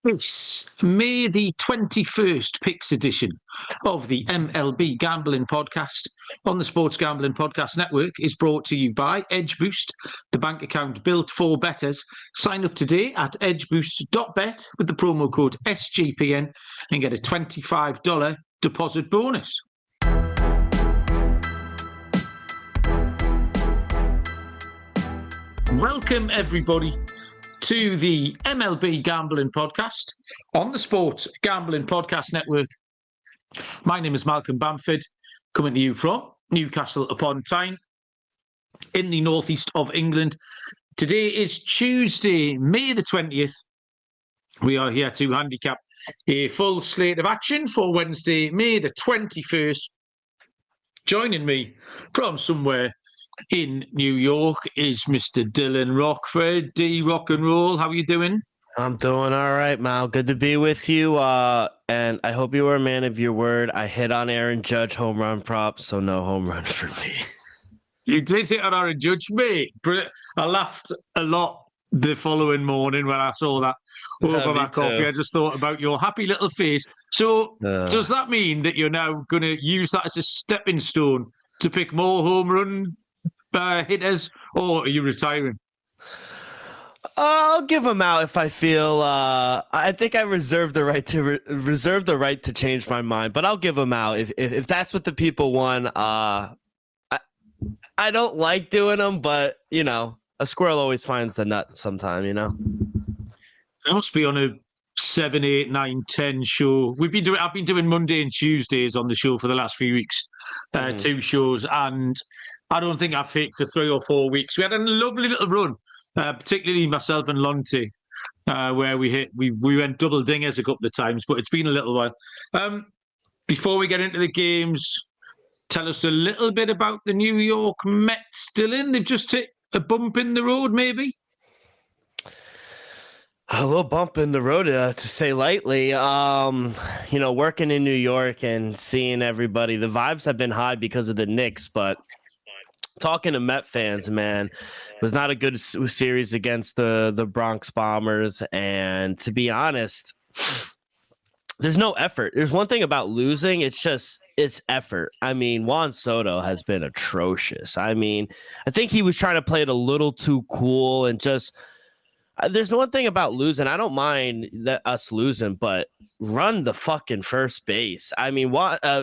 It's May the 21st picks edition of the MLB Gambling Podcast on the Sports Gambling Podcast Network is brought to you by Edge Boost, the bank account built for bettors. Sign up today at edgeboost.bet with the promo code SGPN and get a $25 deposit bonus. Welcome, everybody, to the MLB Gambling Podcast on the Sports Gambling Podcast Network. My name is Malcolm Bamford, coming to you from Newcastle upon Tyne in the northeast of England. Today is Tuesday, May the 20th. We are here to handicap a full slate of action for Wednesday, May the 21st. Joining me from somewhere in New York is Mr. Dylan Rockford. D Rock and Roll, how are you doing? I'm doing all right, Mal. Good to be with you. And I hope you were a man of your word. I hit on Aaron Judge home run prop, so no home run for me. You did hit on Aaron Judge, mate. I laughed a lot the following morning when I saw that over my coffee. I just thought about your happy little face. So does that mean that you're now going to use that as a stepping stone to pick more home run hitters, or are you retiring? I'll give them out if I feel. I think I reserve the right to change my mind, but I'll give them out if that's what the people want. I don't like doing them, but you know, a squirrel always finds the nut sometime. You know, I must be on a 7, 8, 9, 10 show. I've been doing Monday and Tuesdays on the show for the last few weeks, 2 shows, and I don't think I've faked for 3 or 4 weeks. We had a lovely little run, particularly myself and Lonte, where we went double dingers a couple of times, but it's been a little while. Before we get into the games, tell us a little bit about the New York Mets, Dylan. They've just hit a bump in the road, maybe? A little bump in the road, to say lightly. Working in New York and seeing everybody, the vibes have been high because of the Knicks, but talking to Met fans, man, it was not a good series against the Bronx Bombers. And to be honest, there's no effort. There's one thing about losing. It's effort. I mean, Juan Soto has been atrocious. I mean, I think he was trying to play it a little too cool and just there's one thing about losing. I don't mind us losing, but run the fucking first base. I mean,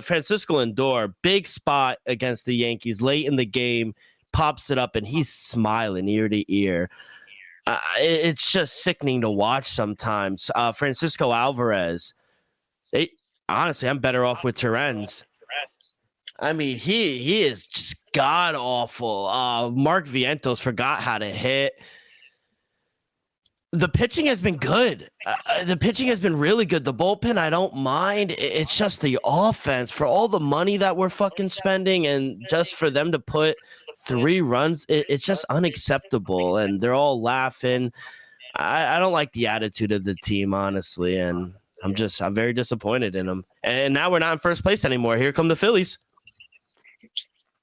Francisco Lindor, big spot against the Yankees late in the game, pops it up, and he's smiling ear to ear. It's just sickening to watch sometimes. Francisco Alvarez, honestly, I'm better off with Terrence. I mean, he is just god-awful. Mark Vientos forgot how to hit. The pitching has been good. The pitching has been really good. The bullpen, I don't mind. It's just the offense. For all the money that we're fucking spending and just for them to put 3 runs, it's just unacceptable. And they're all laughing. I don't like the attitude of the team, honestly. And I'm very disappointed in them. And now we're not in first place anymore. Here come the Phillies.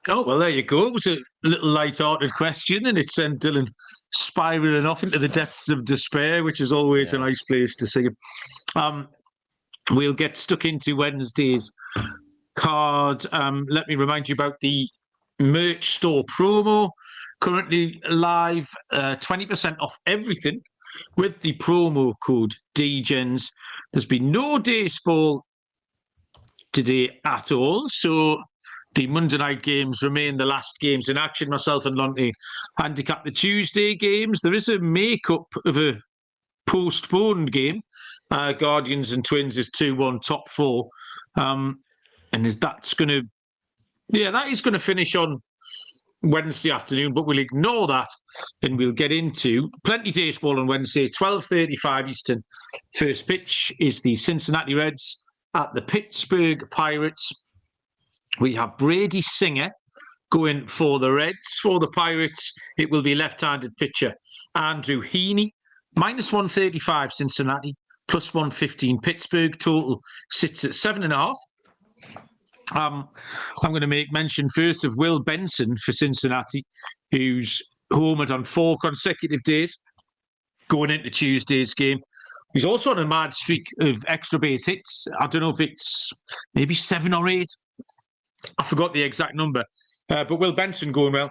Oh, well, there you go. It was a little light-hearted question, and it sent Dylan spiraling off into the depths of despair, which is always a nice place to see him. We'll get stuck into Wednesday's card. Let me remind you about the merch store promo. Currently live, 20% off everything with the promo code DGENS. There's been no day spoil today at all, so the Monday night games remain the last games in action. Myself and Lonte handicap the Tuesday games. There is a makeup of a postponed game. Guardians and Twins is 2-1 top 4. And that is going to finish on Wednesday afternoon, but we'll ignore that and we'll get into plenty of baseball on Wednesday, 12:35 Eastern. First pitch is the Cincinnati Reds at the Pittsburgh Pirates. We have Brady Singer going for the Reds. For the Pirates, it will be left-handed pitcher Andrew Heaney. -135 Cincinnati, +115 Pittsburgh. Total sits at 7.5. I'm going to make mention first of Will Benson for Cincinnati, who's homered on 4 consecutive days going into Tuesday's game. He's also on a mad streak of extra base hits. I don't know if it's maybe 7 or 8. I forgot the exact number. But Will Benson going well.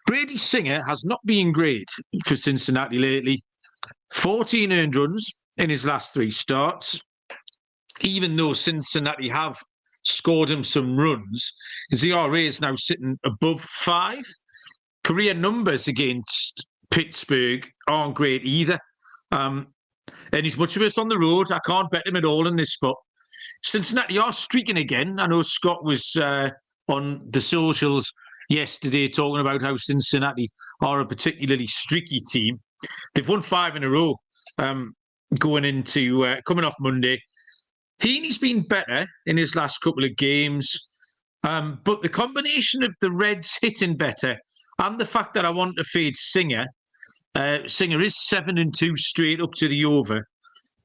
Brady Singer has not been great for Cincinnati lately. 14 earned runs in his last 3 starts. Even though Cincinnati have scored him some runs, his ERA is now sitting above 5. Career numbers against Pittsburgh aren't great either. And he's much worse on the road. I can't bet him at all in this spot. Cincinnati are streaking again. I know Scott was on the socials yesterday talking about how Cincinnati are a particularly streaky team. They've won 5 in a row going into coming off Monday. Heaney's been better in his last couple of games, but the combination of the Reds hitting better and the fact that I want to fade Singer, Singer is 7-2 straight up to the over,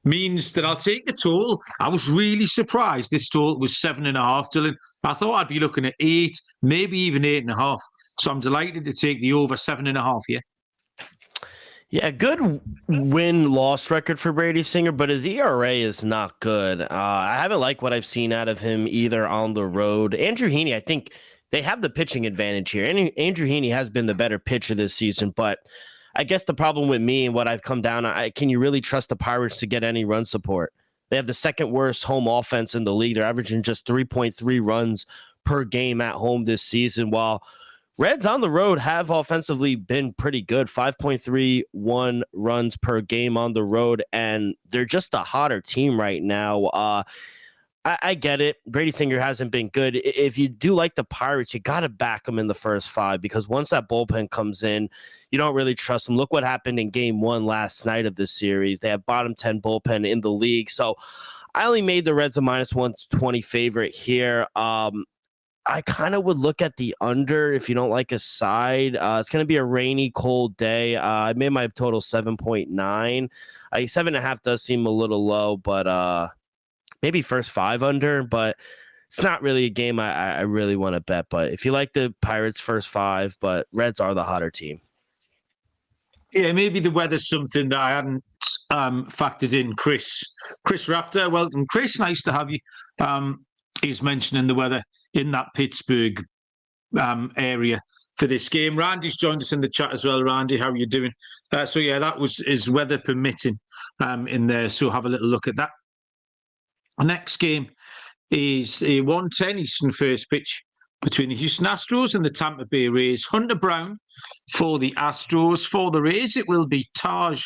means that I'll take the total. I was really surprised this total was 7.5, Dylan. I thought I'd be looking at 8, maybe even 8.5. So I'm delighted to take the over 7.5 here. Yeah, good win-loss record for Brady Singer, but his ERA is not good. I haven't liked what I've seen out of him either on the road. Andrew Heaney, I think they have the pitching advantage here. Andrew Heaney has been the better pitcher this season, but I guess the problem with me and what I've come down on, can you really trust the Pirates to get any run support? They have the second worst home offense in the league. They're averaging just 3.3 runs per game at home this season, while Reds on the road have offensively been pretty good, 5.31 runs per game on the road, and they're just a hotter team right now. I get it. Brady Singer hasn't been good. If you do like the Pirates, you got to back them in the first 5, because once that bullpen comes in, you don't really trust them. Look what happened in game 1 last night of the series. They have bottom 10 bullpen in the league. So I only made the Reds a minus 120 favorite here. I kind of would look at the under if you don't like a side. It's going to be a rainy, cold day. I made my total 7.9. 7.5 does seem a little low, but maybe first 5 under. But it's not really a game I really want to bet. But if you like the Pirates first 5, but Reds are the hotter team. Yeah, maybe the weather's something that I hadn't factored in. Chris Raptor, welcome. Chris, nice to have you. He's mentioning the weather in that Pittsburgh area for this game. Randy's joined us in the chat as well. Randy, how are you doing? So yeah, that was his weather permitting in there. So have a little look at that. Our next game is a 1:10 Eastern first pitch between the Houston Astros and the Tampa Bay Rays. Hunter Brown for the Astros. For the Rays, it will be Taj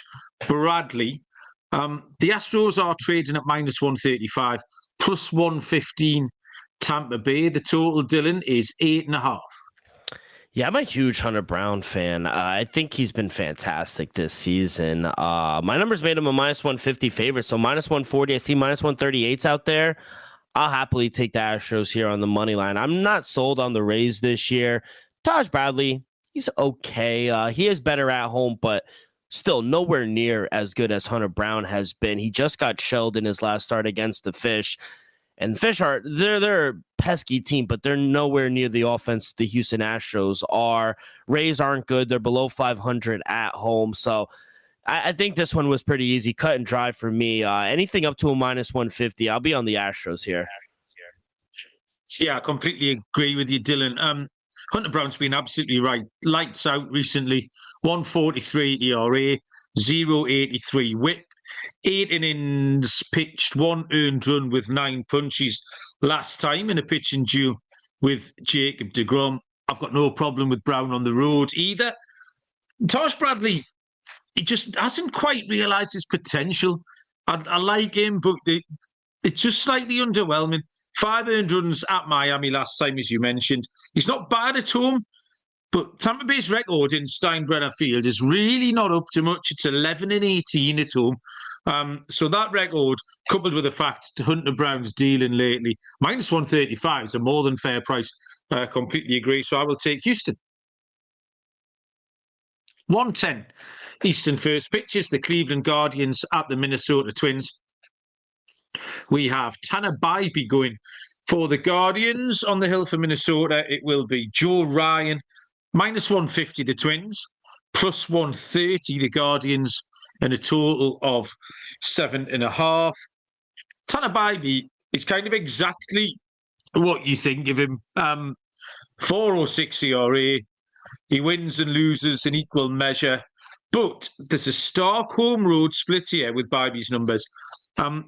Bradley. The Astros are trading at minus 135, plus 115 Tampa Bay. The total, Dylan, is 8.5. Yeah, I'm a huge Hunter Brown fan. I think he's been fantastic this season. My numbers made him a minus 150 favorite, so minus 140. I see minus 138s out there. I'll happily take the Astros here on the money line. I'm not sold on the Rays this year. Taj Bradley, he's okay. He is better at home, but still nowhere near as good as Hunter Brown has been. He just got shelled in his last start against the Fish. And Fish they're a pesky team, but they're nowhere near the offense the Houston Astros are. Rays aren't good. They're below 500 at home. So I think this one was pretty easy, cut and dry for me. Anything up to a minus 150, I'll be on the Astros here. Yeah, I completely agree with you, Dylan. Hunter Brown's been absolutely right. Lights out recently. 143 ERA, 0.83 whip. 8 innings pitched, 1 earned run with 9 punches last time in a pitching duel with Jacob deGrom. I've got no problem with Brown on the road either. Taj Bradley, he just hasn't quite realised his potential. I like him, but it's just slightly underwhelming. 5 earned runs at Miami last time, as you mentioned. He's not bad at home, but Tampa Bay's record in Steinbrenner Field is really not up to much. It's 11-18 at home. So that record, coupled with the fact Hunter Brown's dealing lately, minus 135 is a more than fair price. Completely agree. So I will take Houston. 1:10 Eastern first pitch is the Cleveland Guardians at the Minnesota Twins. We have Tanner Bybee going for the Guardians. On the hill for Minnesota, it will be Joe Ryan. Minus 150, the Twins. Plus 130, the Guardians. and a total of 7.5. Tanner Bybee is kind of exactly what you think of him. 406 ERA. He wins and loses in equal measure. But there's a stark home road split here with Bybee's numbers.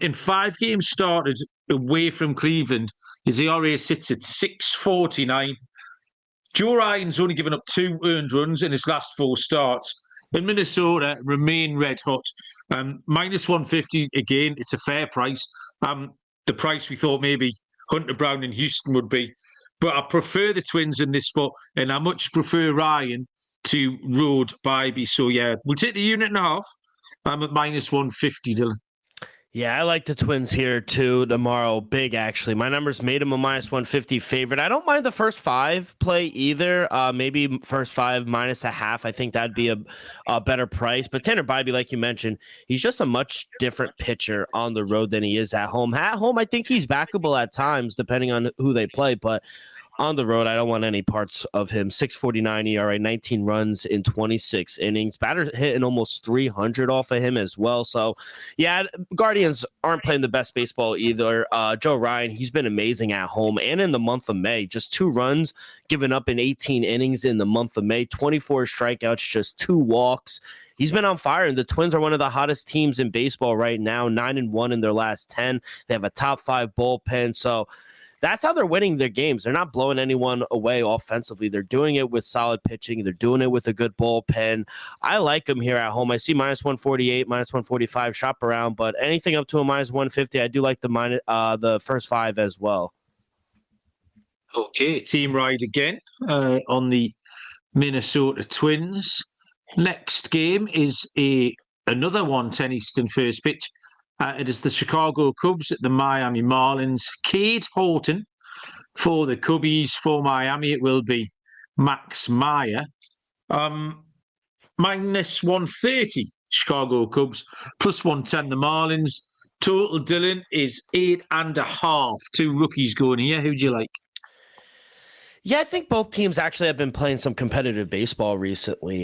In 5 games started away from Cleveland, his ERA sits at 6.49. Joe Ryan's only given up 2 earned runs in his last 4 starts. And Minnesota remain red hot. Minus 150, again, it's a fair price. The price we thought maybe Hunter Brown in Houston would be. But I prefer the Twins in this spot, and I much prefer Ryan to road Bybee. So, yeah, we'll take the 1.5. I'm at minus 150, Dylan. Yeah, I like the Twins here too tomorrow. Big, actually. My numbers made him a minus 150 favorite. I don't mind the first 5 play either. Maybe first 5 minus a half. I think that'd be a better price. But Tanner Bybee, like you mentioned, he's just a much different pitcher on the road than he is at home. At home, I think he's backable at times, depending on who they play. But on the road, I don't want any parts of him. 6.49 ERA, 19 runs in 26 innings. Batters hitting almost 300 off of him as well. So, yeah, Guardians aren't playing the best baseball either. Joe Ryan, he's been amazing at home and in the month of May. Just 2 runs given up in 18 innings in the month of May. 24 strikeouts, just 2 walks. He's been on fire, and the Twins are one of the hottest teams in baseball right now. 9-1 in their last 10. They have a top 5 bullpen. So, that's how they're winning their games. They're not blowing anyone away offensively. They're doing it with solid pitching. They're doing it with a good bullpen. I like them here at home. I see minus 148, minus 145 shop around, but anything up to a minus 150, I do like the first 5 as well. Okay, team ride again on the Minnesota Twins. Next game is another 1:10 Eastern first pitch. It is the Chicago Cubs at the Miami Marlins. Cade Horton for the Cubbies. For Miami, it will be Max Meyer. Minus 130, Chicago Cubs. Plus 110, the Marlins. Total, Dylan, is 8.5. 2 rookies going here. Who do you like? Yeah, I think both teams actually have been playing some competitive baseball recently.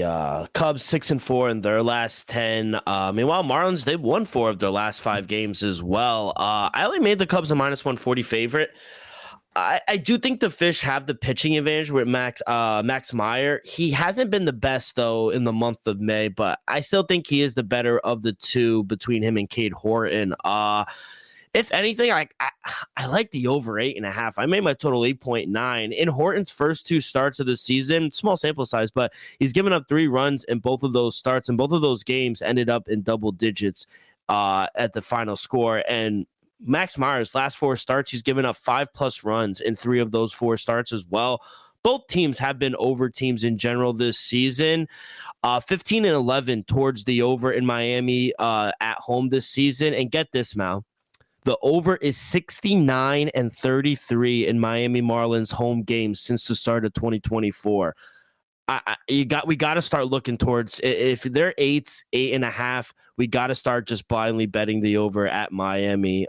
Cubs 6-4 in their last 10. Meanwhile, Marlins, they've won 4 of their last 5 games as well. I only made the Cubs a minus 140 favorite. I do think the Fish have the pitching advantage with Max Meyer. He hasn't been the best, though, in the month of May, but I still think he is the better of the 2 between him and Cade Horton. If anything, I like the over 8.5. I made my total 8.9. In Horton's first 2 starts of the season, small sample size, but he's given up 3 runs in both of those starts, and both of those games ended up in double digits at the final score. And Max Meyer's last 4 starts, he's given up 5+ runs in 3 of those 4 starts as well. Both teams have been over teams in general this season. 15-11 towards the over in Miami at home this season. And get this, Mal. The over is 69-33 in Miami Marlins home games since the start of 2024. We got to start looking towards, if they're 8.5, we got to start just blindly betting the over at Miami.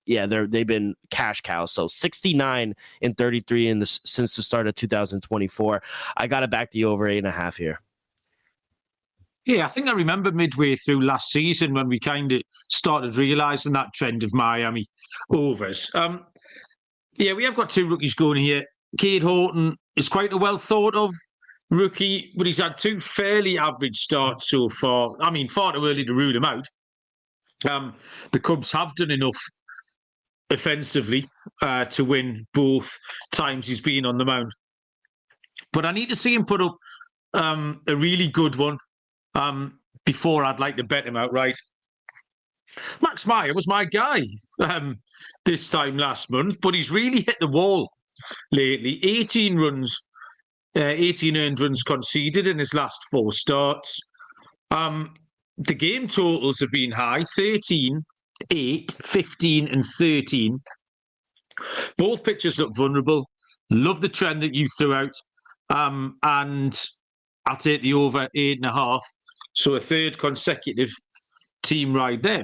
They've been cash cows. So 69-33 since the start of 2024. I got to back the over 8.5 here. Yeah, I think I remember midway through last season when we kind of started realising that trend of Miami overs. We have got 2 rookies going here. Cade Horton is quite a well thought of rookie, but he's had 2 fairly average starts so far. I mean, far too early to rule him out. The Cubs have done enough offensively to win both times he's been on the mound. But I need to see him put up a really good one before I'd like to bet him outright. Max Meyer was my guy this time last month, but he's really hit the wall lately. 18 earned runs conceded in his last 4 starts. The game totals have been high, 13, 8, 15 and 13. Both pitchers look vulnerable. Love the trend that you threw out. And I'll take the over 8.5. So a 3rd consecutive team ride there.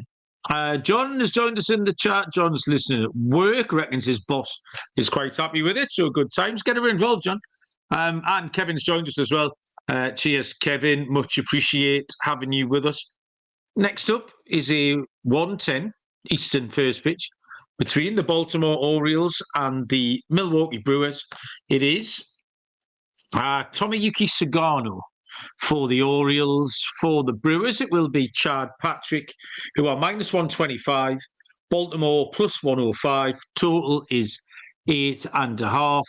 John has joined us in the chat. John's listening at work, reckons his boss is quite happy with it. So good times. Get her involved, John. And Kevin's joined us as well. Cheers, Kevin. Much appreciate having you with us. Next up is a 1:10 Eastern first pitch between the Baltimore Orioles and the Milwaukee Brewers. It is Tomoyuki Sugano for the Orioles. For the Brewers, it will be Chad Patrick, who are -125. Baltimore +105. Total is 8.5.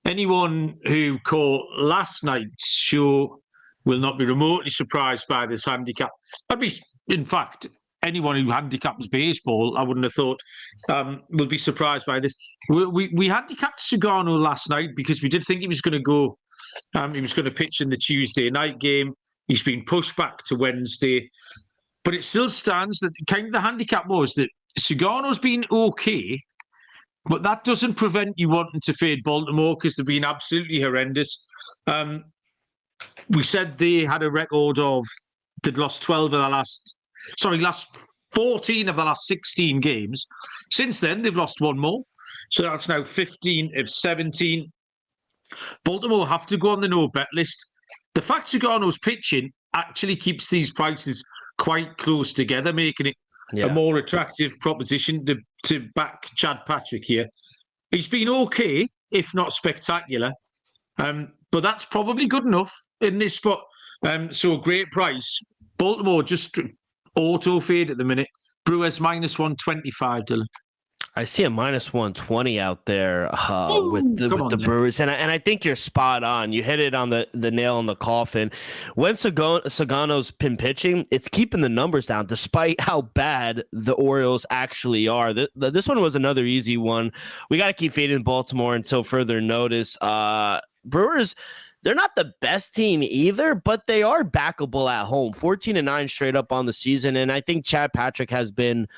Anyone who caught last night's show will not be remotely surprised by this handicap. In fact, anyone who handicaps baseball, I wouldn't have thought, will be surprised by this. We handicapped Sugano last night because we did think he was going to go. He was going to pitch in the Tuesday night game. He's been pushed back to Wednesday. But it still stands that kind of the handicap was that Sugano's been okay, but that doesn't prevent you wanting to fade Baltimore because they've been absolutely horrendous. We said they had a record of they'd lost last 14 of the last 16 games. Since then, they've lost one more. So that's now 15 of 17. Baltimore have to go on the no-bet list. The fact Sugano's pitching actually keeps these prices quite close together, making it a more attractive proposition to back Chad Patrick here. He's been okay, if not spectacular, but that's probably good enough in this spot. So great price. Baltimore just auto fade at the minute. Brewers -125, Dylan. I see a -120 out there with the Brewers, and I think you're spot on. You hit it on the nail on the coffin. When Sugano's been pitching, it's keeping the numbers down, despite how bad the Orioles actually are. This one was another easy one. We got to keep fading Baltimore until further notice. Brewers, they're not the best team either, but they are backable at home. 14-9 straight up on the season, and I think Chad Patrick has been.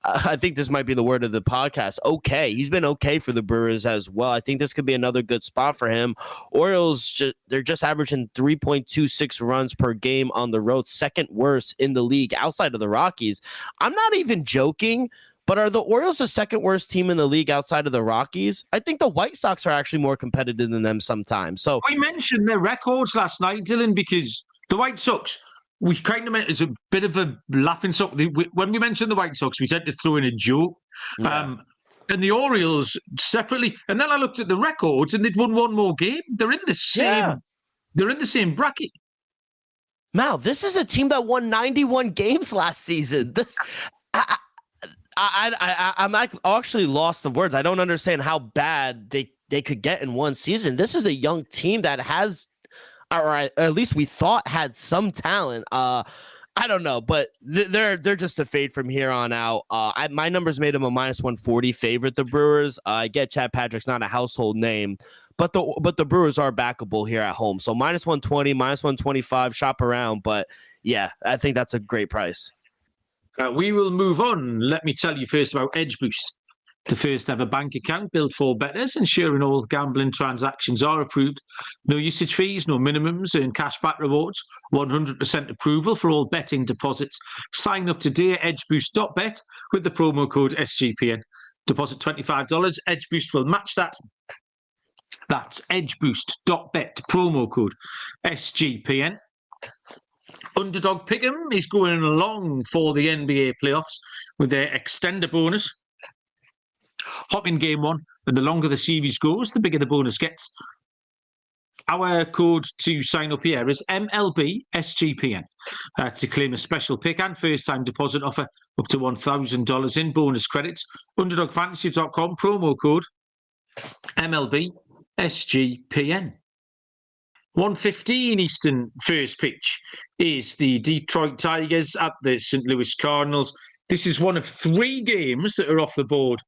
I think this might be the word of the podcast. Okay. He's been okay for the Brewers as well. I think this could be another good spot for him. Orioles, they're just averaging 3.26 runs per game on the road, second worst in the league outside of the Rockies. I'm not even joking, but are the Orioles the second worst team in the league outside of the Rockies? I think the White Sox are actually more competitive than them sometimes. So I mentioned their records last night, Dylan, because the White Sox, we kind of meant it's a bit of a laughing stock. When we mentioned the White Sox, we tend to throw in a joke. Yeah. And the Orioles separately. And then I looked at the records and they'd won one more game. They're in the same. Yeah. They're in the same bracket. Mal, this is a team that won 91 games last season. I'm actually lost of words. I don't understand how bad they could get in one season. This is a young team that has. All right, at least we thought had some talent. I don't know, but they're just a fade from here on out. My numbers made them a -140 favorite. The Brewers. I get Chad Patrick's not a household name, but the Brewers are backable here at home. So -120, -125, shop around. But yeah, I think that's a great price. We will move on. Let me tell you first about Edge Boost. The first ever bank account built for bettors, ensuring all gambling transactions are approved. No usage fees, no minimums, earn cashback rewards, 100% approval for all betting deposits. Sign up today at edgeboost.bet with the promo code SGPN. Deposit $25. Edge Boost will match that. That's edgeboost.bet, promo code SGPN. Underdog Pick'em is going along for the NBA playoffs with their extender bonus. Hop in game one, and the longer the series goes, the bigger the bonus gets. Our code to sign up here is MLB SGPN to claim a special pick and first-time deposit offer up to $1,000 in bonus credits. UnderdogFantasy.com, promo code MLB SGPN. 1:15 Eastern first pitch is the Detroit Tigers at the St. Louis Cardinals. This is one of 3 games that are off the board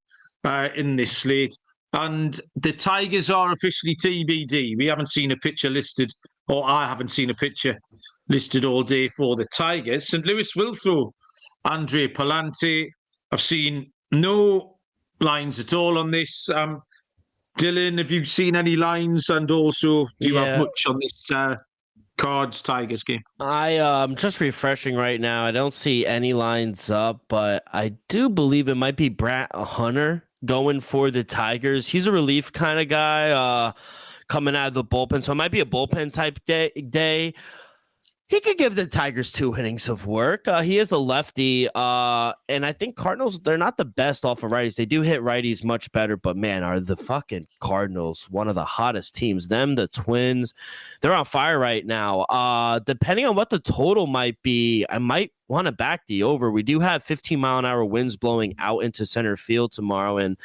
in this slate, and the Tigers are officially TBD. We haven't seen a picture listed, or I haven't seen a picture listed all day for the Tigers. St. Louis will throw Andre Palante. I've seen no lines at all on this. Dylan, have you seen any lines? And also, do you have much on this Cards-Tigers game? I'm just refreshing right now. I don't see any lines up, but I do believe it might be Brett Hunter going for the Tigers. He's a relief kind of guy coming out of the bullpen, so it might be a bullpen type day. He could give the Tigers 2 innings of work. He is a lefty, and I think Cardinals, they're not the best off of righties. They do hit righties much better, but man, are the fucking Cardinals one of the hottest teams. Them, the Twins, they're on fire right now. Depending on what the total might be, I might want to back the over. We do have 15-mile-an-hour winds blowing out into center field tomorrow, and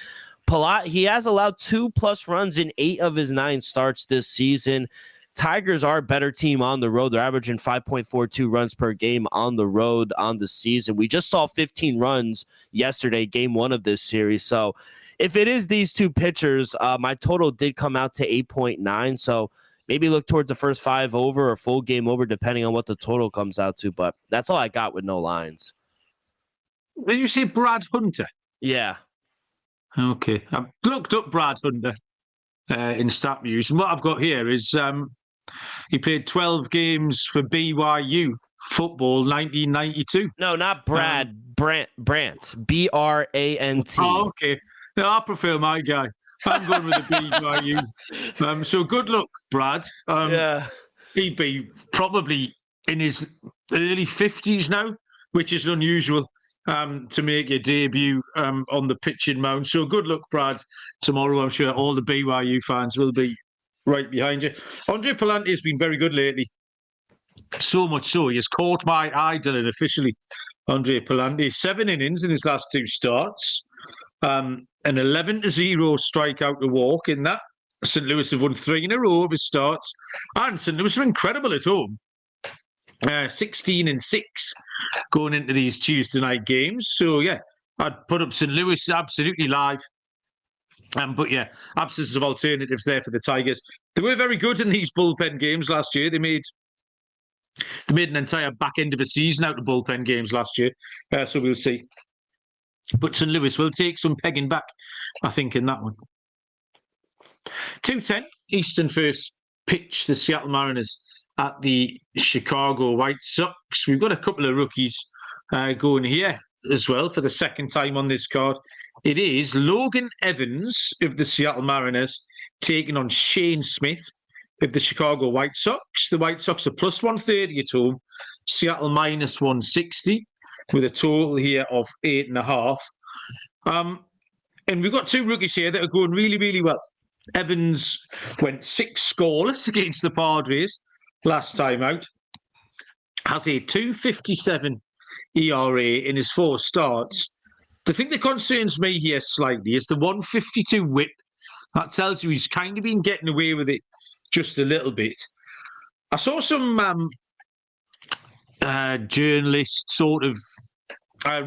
Palat, he has allowed 2+ runs in 8 of his 9 starts this season. Tigers are a better team on the road. They're averaging 5.42 runs per game on the road on the season. We just saw 15 runs yesterday, game 1 of this series. So if it is these two pitchers, my total did come out to 8.9. So maybe look towards the first 5 over or full game over, depending on what the total comes out to. But that's all I got with no lines. Did you say Brad Hunter? Yeah. Okay. I've looked up Brad Hunter in StatMuse. And what I've got here is he played 12 games for BYU football, 1992. No, not Brad. Brant. B-R-A-N-T. Oh, okay. No, I prefer my guy. I'm going with the BYU. So good luck, Brad. Yeah. He'd be probably in his early 50s now, which is unusual to make your debut on the pitching mound. So good luck, Brad, tomorrow. I'm sure all the BYU fans will be right behind you. Andre Palante has been very good lately. So much so, he has caught my eye, Dylan, officially. Andre Palante, 7 innings in his last 2 starts. An 11-0 strikeout to walk in that. St. Louis have won 3 in a row of his starts. And St. Louis are incredible at home. 16-6 going into these Tuesday night games. So, yeah, I'd put up St. Louis absolutely live. But yeah, absence of alternatives there for the Tigers. They were very good in these bullpen games last year. They made an entire back end of a season out of bullpen games last year. So we'll see. But St. Louis will take some pegging back, I think, in that one. 2:10, Eastern first pitch, the Seattle Mariners at the Chicago White Sox. We've got a couple of rookies going here as well for the second time on this card. It is Logan Evans of the Seattle Mariners taking on Shane Smith of the Chicago White Sox. The White Sox are plus 130 at home, Seattle minus 160 with a total here of 8.5. And we've got 2 rookies here that are going really, really well. Evans went 6 scoreless against the Padres last time out. Has a 2.57 ERA in his 4 starts. The thing that concerns me here slightly is the 152 whip. That tells you he's kind of been getting away with it just a little bit. I saw some journalists sort of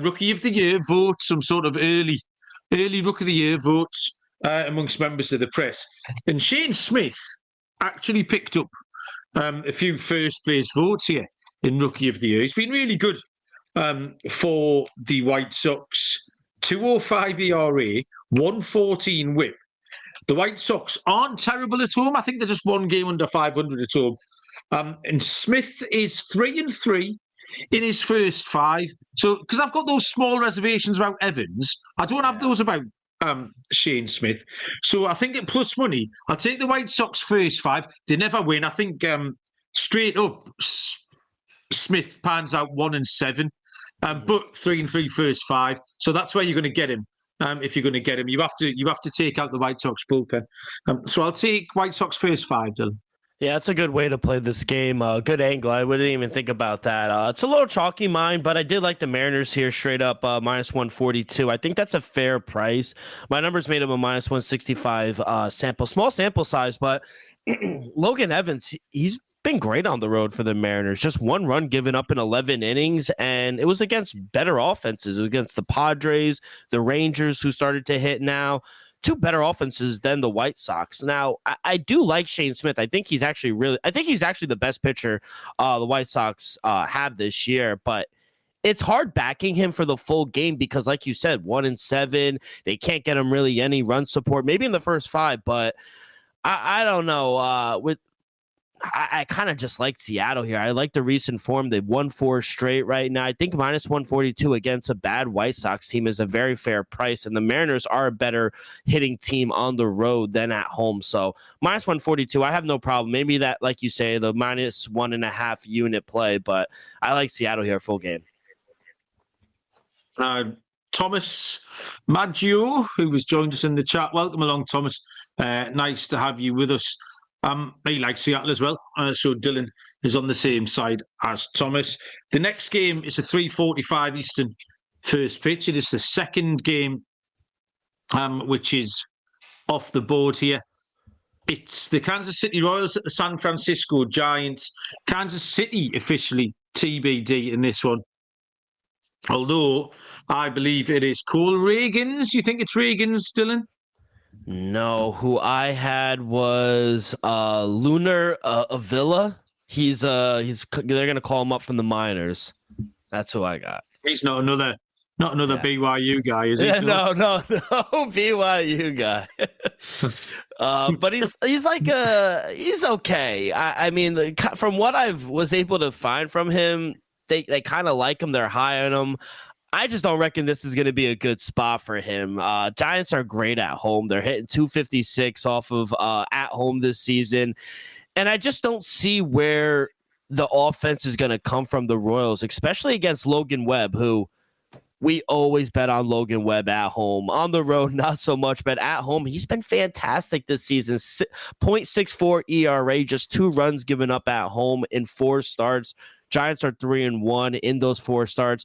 Rookie of the Year votes, some sort of early Rookie of the Year votes amongst members of the press. And Shane Smith actually picked up a few first place votes here in Rookie of the Year. He's been really good for the White Sox. 2.05 ERA, 1.14 whip. The White Sox aren't terrible at home. I think they're just 1 game under 500 at home. And Smith is 3-3 in his first 5. So, because I've got those small reservations about Evans, I don't have those about Shane Smith. So I think at plus money, I'll take the White Sox first 5. They never win. I think straight up, Smith pans out 1-7. But 3-3 first 5, so that's where you're going to get him. If you're going to get him, you have to take out the White Sox bullpen. So I'll take White Sox first 5, Dylan. Yeah, it's a good way to play this game. Good angle. I wouldn't even think about that. It's a little chalky mine, but I did like the Mariners here straight up minus 142. I think that's a fair price. My numbers made him a minus 165 small sample size, but Logan Evans, he's been great on the road for the Mariners. Just 1 run given up in 11 innings, and it was against better offenses. It was against the Padres, the Rangers, who started to hit now. 2 better offenses than the White Sox. Now, I do like Shane Smith. I think he's actually the best pitcher the White Sox have this year, but it's hard backing him for the full game because, like you said, 1-7, they can't get him really any run support, maybe in the first 5, but I don't know. I kind of just like Seattle here. I like the recent form. They've won 4 straight right now. I think minus 142 against a bad White Sox team is a very fair price, and the Mariners are a better hitting team on the road than at home. So minus 142, I have no problem. Maybe that, like you say, the minus 1.5 unit play, but I like Seattle here full game. Thomas Maggio, who has joined us in the chat. Welcome along, Thomas. Nice to have you with us. He likes Seattle as well, so Dylan is on the same side as Thomas. The next game is a 3:45 Eastern first pitch. It is the second game, which is off the board here. It's the Kansas City Royals at the San Francisco Giants. Kansas City officially TBD in this one. Although I believe it is Cole Reagans. You think it's Reagans, Dylan? No, who I had was Lunar Avila. They're gonna call him up from the minors. That's who I got. He's not another BYU guy, is he? Yeah, no, BYU guy. But he's okay. I mean, from what I was able to find from him, they kind of like him. They're high on him. I just don't reckon this is going to be a good spot for him. Giants are great at home. They're hitting 256 off of at home this season. And I just don't see where the offense is going to come from the Royals, especially against Logan Webb, who we always bet on Logan Webb at home. On the road, not so much, but at home, he's been fantastic this season. 0.64 ERA, just 2 runs given up at home in 4 starts. Giants are 3-1 in those 4 starts.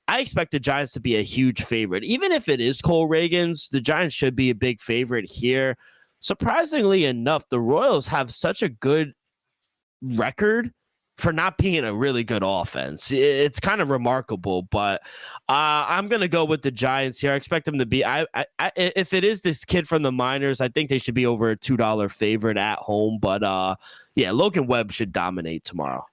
I expect the Giants to be a huge favorite. Even if it is Cole Reagans, the Giants should be a big favorite here. Surprisingly enough, the Royals have such a good record for not being a really good offense. It's kind of remarkable, but I'm going to go with the Giants here. I expect them to be, if it is this kid from the minors, I think they should be over a $2 favorite at home. But Logan Webb should dominate tomorrow.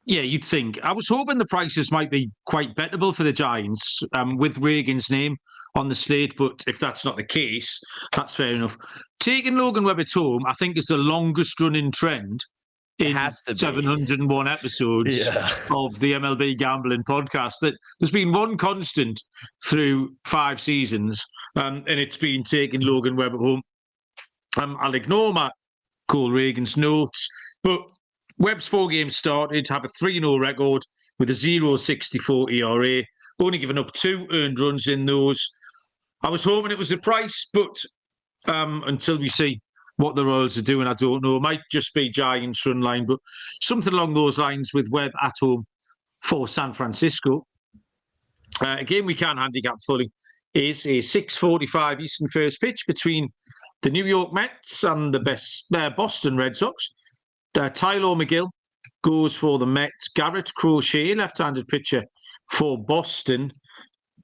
Yeah, you'd think. I was hoping the prices might be quite bettable for the Giants with Reagan's name on the slate, but if that's not the case, that's fair enough. Taking Logan Webb at home, I think, is the longest running trend in 701 episodes of the MLB Gambling Podcast. That there's been one constant through 5 seasons, and it's been taking Logan Webb at home. I'll ignore my Cole Reagans notes, but Webb's 4 games started, have a 3-0 record with a 0.64 ERA, only given up 2 earned runs in those. I was hoping it was a price, but until we see what the Royals are doing, I don't know. It might just be Giants run line, but something along those lines with Webb at home for San Francisco. A game we can handicap fully is a 6:45 Eastern first pitch between the New York Mets and the Boston Red Sox. Tyler McGill goes for the Mets. Garrett Crochet, left-handed pitcher for Boston.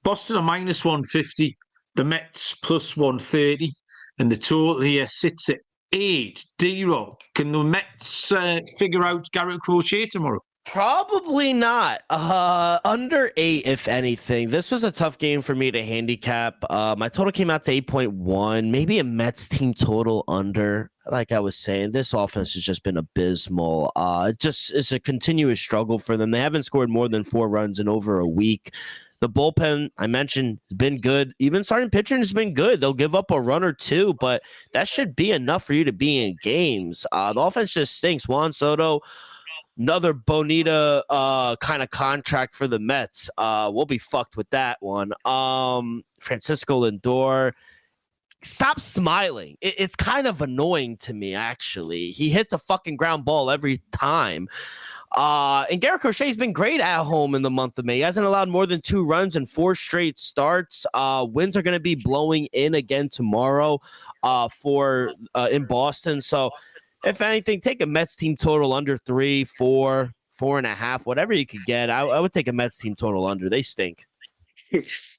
Boston are minus 150. The Mets plus 130. And the total here sits at 8. D-Rock, can the Mets figure out Garrett Crochet tomorrow? Probably not. Under 8, if anything. This was a tough game for me to handicap. My total came out to 8.1. Maybe a Mets team total under. Like I was saying, this offense has just been abysmal. It's a continuous struggle for them. They haven't scored more than 4 runs in over a week. The bullpen, I mentioned, has been good. Even starting pitching has been good. They'll give up a run or 2, but that should be enough for you to be in games. The offense just stinks. Juan Soto, another Bonita kind of contract for the Mets. We'll be fucked with that one. Francisco Lindor, stop smiling. It's kind of annoying to me, actually. He hits a fucking ground ball every time. And Garrett Crochet's been great at home in the month of May. He hasn't allowed more than 2 runs in 4 straight starts. Winds are going to be blowing in again tomorrow in Boston. So, if anything, take a Mets team total under 3, 4, 4.5, whatever you could get. I would take a Mets team total under. They stink.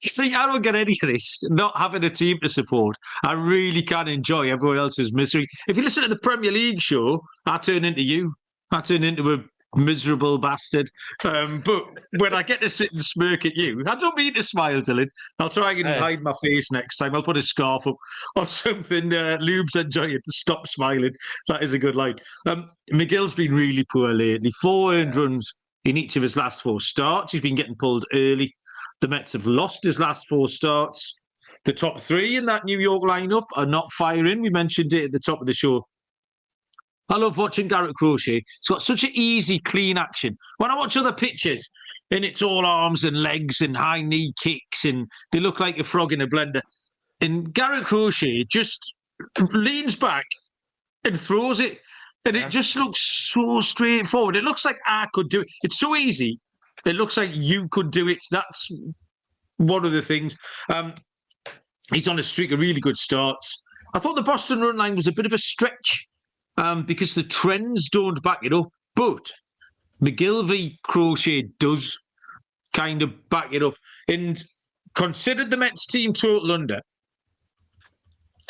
See, I don't get any of this, not having a team to support. I really can enjoy everyone else's misery. If you listen to the Premier League show, I turn into you. I turn into miserable bastard. But when I get to sit and smirk at you, I don't mean to smile, Dylan. I'll try and hide my face next time. I'll put a scarf up or something. Lube's enjoying it. Stop smiling. That is a good line. McGill's been really poor lately. 4 earned runs in each of his last 4 starts. He's been getting pulled early. The Mets have lost his last 4 starts. The top 3 in that New York lineup are not firing. We mentioned it at the top of the show. I love watching Garrett Crochet. It's got such an easy, clean action. When I watch other pitches, and it's all arms and legs and high knee kicks, and they look like a frog in a blender. And Garrett Crochet just leans back and throws it. And it just looks so straightforward. It looks like I could do it. It's so easy. It looks like you could do it. That's one of the things. He's on a streak of really good starts. I thought the Boston run line was a bit of a stretch because the trends don't back it up. But McGill v. Crochet does kind of back it up. And considered the Mets team total under.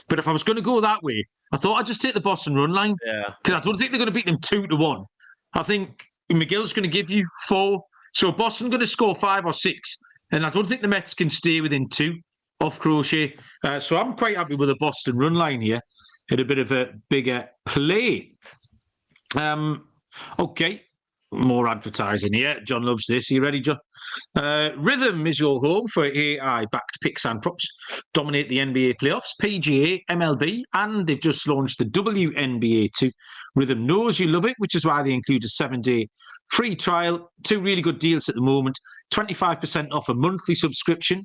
But if I was going to go that way, I thought I'd just take the Boston run line. Yeah. Because I don't think they're going to beat them 2-1. I think McGill's going to give you 4. So Boston going to score 5 or 6. And I don't think the Mets can stay within 2 off Crochet. So I'm quite happy with the Boston run line here. At a bit of a bigger play. Okay. More advertising here. John loves this. Are you ready, John? Rhythm is your home for AI-backed picks and props. Dominate the NBA playoffs, PGA, MLB, and they've just launched the WNBA too. Rhythm knows you love it, which is why they include a 7-day free trial. 2 really good deals at the moment. 25% off a monthly subscription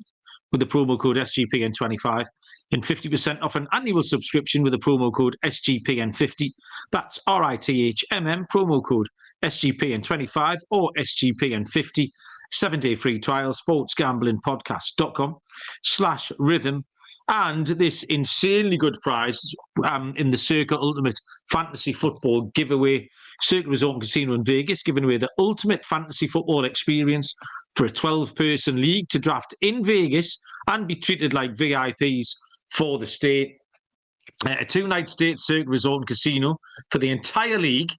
with the promo code SGPN25 and 50% off an annual subscription with the promo code SGPN50. That's RITHMM, promo code SGPN25 or SGPN50. 7-day free trial, sportsgamblingpodcast.com/rhythm. And this insanely good prize in the Circa Ultimate Fantasy Football giveaway. Circa Resort and Casino in Vegas, giving away the ultimate fantasy football experience for a 12-person league to draft in Vegas and be treated like VIPs for the state. A 2-night stay at Circa Resort and Casino for the entire league.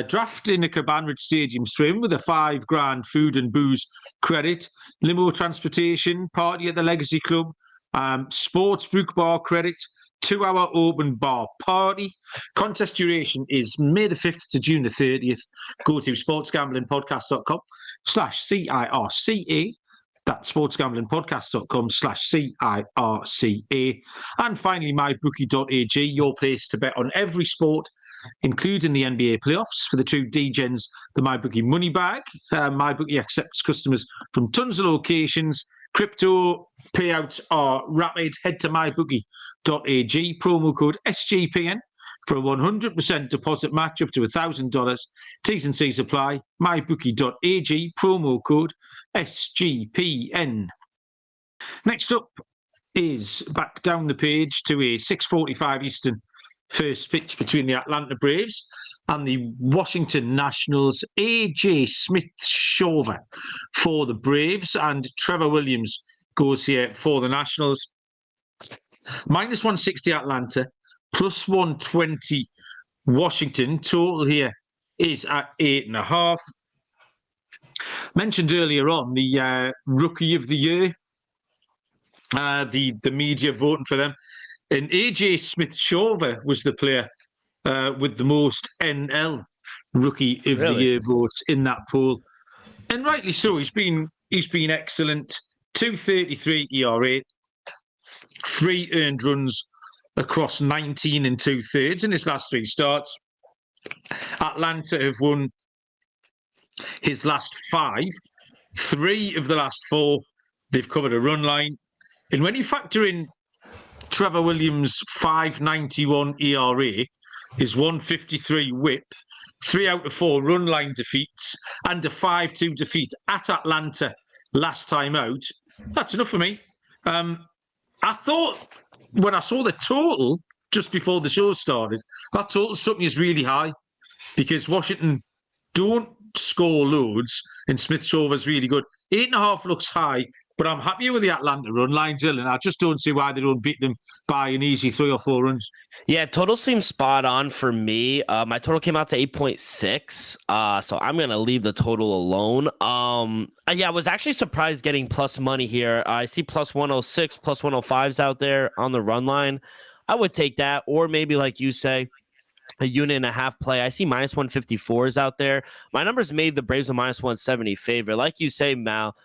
Draft in a Cabanrich Stadium swim with a $5,000 food and booze credit. Limo transportation, party at the Legacy Club. Sports book bar credit, 2-hour open bar party. Contest duration is May the 5th to June the 30th. Go to sportsgamblingpodcast.com/CIRCA. That's sportsgamblingpodcast.com/CIRCA. And finally, mybookie.ag, your place to bet on every sport, including the NBA playoffs. For the true DGens, the MyBookie money bag. MyBookie accepts customers from tons of locations. Crypto payouts are rapid. Head to mybookie.ag, promo code SGPN for a 100% deposit match up to $1,000. T's and C's apply. mybookie.ag, promo code SGPN. Next up is back down the page to a 6:45 Eastern first pitch between the Atlanta Braves and the Washington Nationals. A.J. Smith-Shawver for the Braves and Trevor Williams goes here for the Nationals. -160 Atlanta, +120 Washington. Total here is at 8.5. Mentioned earlier on the Rookie of the Year, the media voting for them. And A.J. Smith-Shawver was the player with the most NL Rookie of the Year votes in that poll. And rightly so. He's been excellent. 2.33 ERA, 3 earned runs across 19 2/3 in his last 3 starts. Atlanta have won his last 5. 3 of the last 4, they've covered a run line. And when you factor in Trevor Williams' 5.91 ERA, his 1.53 whip, 3 out of 4 run line defeats, and a 5-2 defeat at Atlanta last time out, that's enough for me. I thought when I saw the total just before the show started, that total struck me as really high because Washington don't score loads, and Smith Shawver's really good. 8.5 looks high, but I'm happier with the Atlanta run line, Dylan. I just don't see why they don't beat them by an easy 3 or 4 runs. Yeah, total seems spot on for me. My total came out to 8.6, so I'm going to leave the total alone. Yeah, I was actually surprised getting plus money here. I see plus 106, plus 105s out there on the run line. I would take that, or maybe like you say, a unit and a half play. I see minus 154s out there. My numbers made the Braves a minus 170 favorite. Like you say, Mal,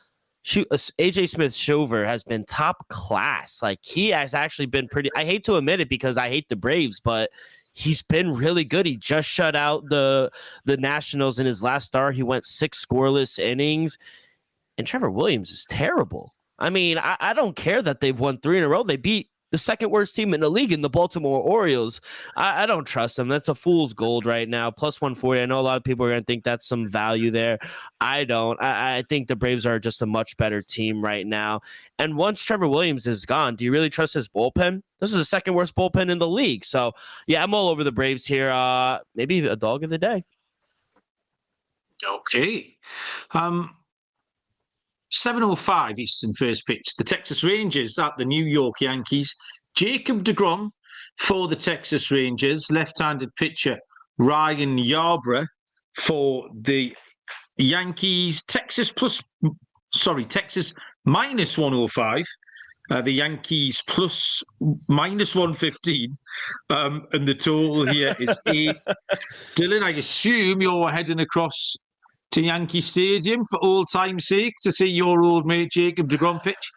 AJ Smith-Shawver has been top class. Like, he has actually been pretty. I hate to admit it because I hate the Braves, but he's been really good. He just shut out the Nationals in his last start. He went 6 scoreless innings, and Trevor Williams is terrible. I mean, I don't care that they've won 3 in a row. They beat the second worst team in the league in the Baltimore Orioles. I don't trust them. That's a fool's gold right now. Plus 140. I know a lot of people are going to think that's some value there. I don't. I think the Braves are just a much better team right now. And once Trevor Williams is gone, do you really trust his bullpen? This is the second worst bullpen in the league. So, yeah, I'm all over the Braves here. Maybe a dog of the day. Okay. 7:05 Eastern first pitch. The Texas Rangers at the New York Yankees. Jacob deGrom for the Texas Rangers. Left-handed pitcher Ryan Yarbrough for the Yankees. Texas minus 105. The Yankees plus minus 115. And the total here is 8. Dylan, I assume you're heading across to Yankee Stadium for old time's sake to see your old mate Jacob deGrom pitch?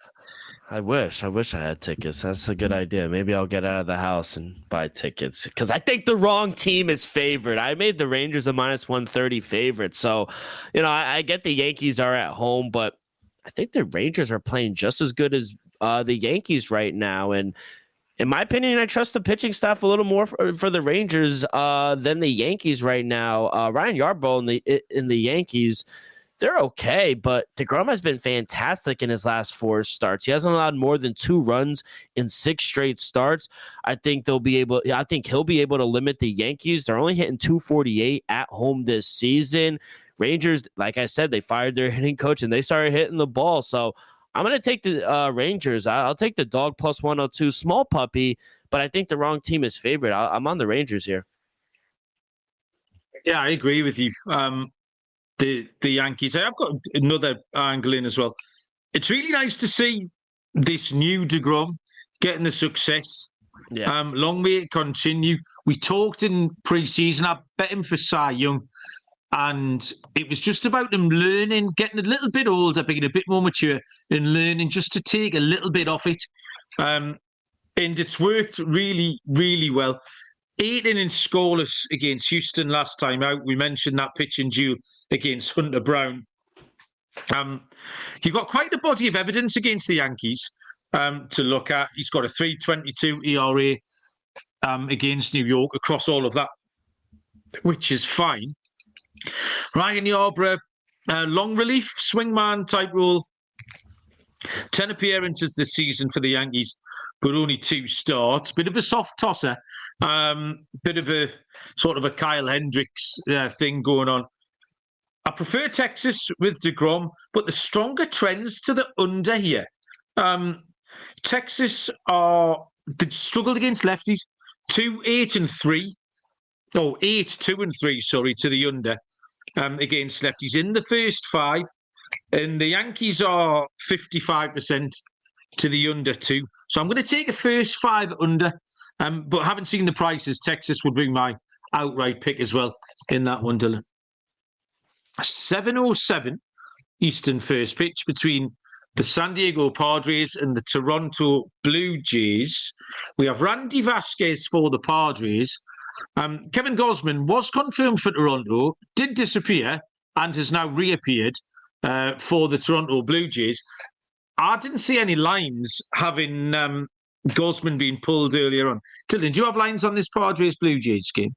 I wish I had tickets. That's a good idea. Maybe I'll get out of the house and buy tickets because I think the wrong team is favored. I made the Rangers a minus 130 favorite. So, I get the Yankees are at home, but I think the Rangers are playing just as good as the Yankees right now. And in my opinion, I trust the pitching staff a little more for the Rangers than the Yankees right now. Ryan Yarbrough in the Yankees, they're okay, but deGrom has been fantastic in his last 4 starts. He hasn't allowed more than 2 runs in 6 straight starts. I think he'll be able to limit the Yankees. They're only hitting 248 at home this season. Rangers, like I said, they fired their hitting coach and they started hitting the ball. So I'm going to take the Rangers. I'll take the dog plus 102, small puppy, but I think the wrong team is favorite. I'm on the Rangers here. Yeah, I agree with you. The Yankees. I've got another angle in as well. It's really nice to see this new deGrom getting the success. Yeah. Long may it continue. We talked in pre-season. I bet him for Cy Young. And it was just about him learning, getting a little bit older, being a bit more mature, and learning just to take a little bit off it. And it's worked really, really well. 8 innings scoreless against Houston last time out. We mentioned that pitching duel against Hunter Brown. You've got quite a body of evidence against the Yankees to look at. He's got a 3.22 ERA against New York across all of that, which is fine. Ryan Yarbrough, long relief, swingman type role. 10 appearances this season for the Yankees, but only 2 starts. Bit of a soft tosser. Bit of a sort of a Kyle Hendricks thing going on. I prefer Texas with deGrom, but the stronger trends to the under here. Texas they struggled against lefties. 8-2-3, sorry, to the under against lefties in the first 5. And the Yankees are 55% to the under 2. So I'm going to take a first 5 under, but haven't seen the prices. Texas would be my outright pick as well in that one, Dylan. 7:07 Eastern first pitch between the San Diego Padres and the Toronto Blue Jays. We have Randy Vasquez for the Padres. Kevin Gausman was confirmed for Toronto, did disappear, and has now reappeared for the Toronto Blue Jays. I didn't see any lines having Gausman being pulled earlier on. Dylan, do you have lines on this Padres Blue Jays game?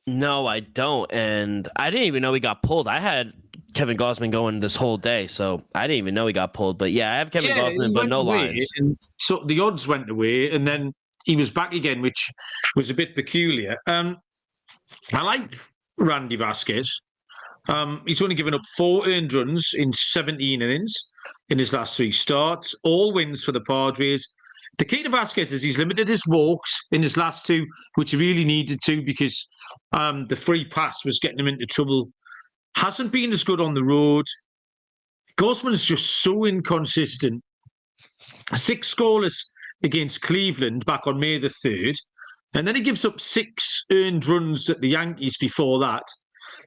No, I don't. And I didn't even know he got pulled. I had Kevin Gausman going this whole day, so I didn't even know he got pulled. But yeah, I have Kevin Gausman, but no lines. And so the odds went away, and then he was back again, which was a bit peculiar. I like Randy Vasquez. He's only given up 4 earned runs in 17 innings in his last 3 starts. All wins for the Padres. The key to Vasquez is he's limited his walks in his last 2, which he really needed to because the free pass was getting him into trouble. Hasn't been as good on the road. Gausman's just so inconsistent. 6 scoreless against Cleveland back on May the 3rd. And then he gives up 6 earned runs at the Yankees before that.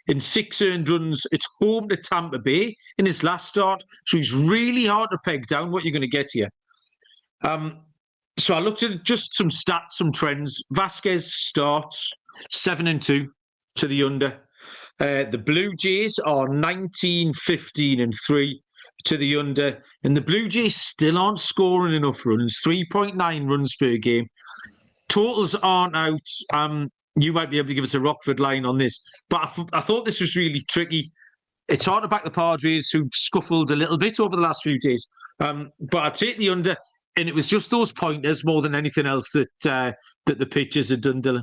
In 6 earned runs, it's home to Tampa Bay in his last start. So he's really hard to peg down what you're going to get here. So I looked at just some stats, some trends. Vasquez starts 7-2 to the under. The Blue Jays are 19, 15, and 3 to the under. And the Blue Jays still aren't scoring enough runs, 3.9 runs per game. Totals aren't out. You might be able to give us a Rockford line on this. But I thought this was really tricky. It's hard to back the Padres, who've scuffled a little bit over the last few days. But I take the under, and it was just those pointers more than anything else that the pitchers had done, Dylan.